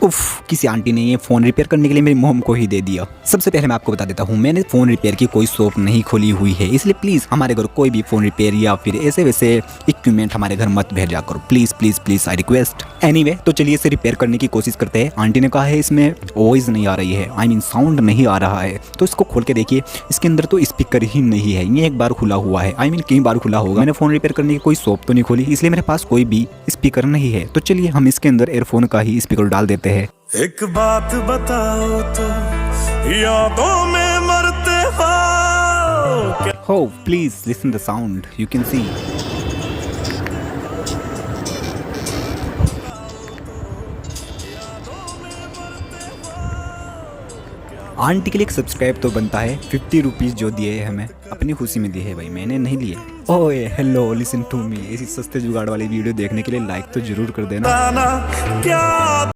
उफ, किसी आंटी ने ये फ़ोन रिपेयर करने के लिए मेरी मोम को ही दे दिया। सबसे पहले मैं आपको बता देता हूँ, मैंने फ़ोन रिपेयर की कोई शॉप नहीं खोली हुई है, इसलिए प्लीज़ हमारे घर कोई भी फ़ोन रिपेयर या फिर ऐसे वैसे इक्विपमेंट हमारे घर मत भेजा करो, please please please, I request. Anyway, तो चलिए इसे रिपेयर करने की कोशिश करते हैं। आंटी ने कहा है इसमें वॉइस नहीं आ रही है, आई मीन साउंड नहीं आ रहा है, तो इसको खोल के देखिए। इसके अंदर तो स्पीकर ही नहीं है, ये एक बार खुला हुआ है, आई मीन कई बार खुला होगा। मैंने फ़ोन रिपेयर करने की कोई शॉप तो नहीं खोली, इसलिए मेरे पास कोई भी स्पीकर नहीं है। तो चलिए हम इसके अंदर एयरफोन का ही स्पीकर डाल देते हैं। एक बात बताओ तो यादों में मरते हो please listen the sound, you can see. Aunty के लिए एक सब्सक्राइब तो बनता है। 50 रुपीज़ जो दिए है हमें अपनी खुशी में दिए है भाई, मैंने नहीं लिए। ओए हेलो, लिसन टू मी। ऐसी सस्ते जुगाड़ वाली वीडियो देखने के लिए लाइक तो जरूर कर देना। क्या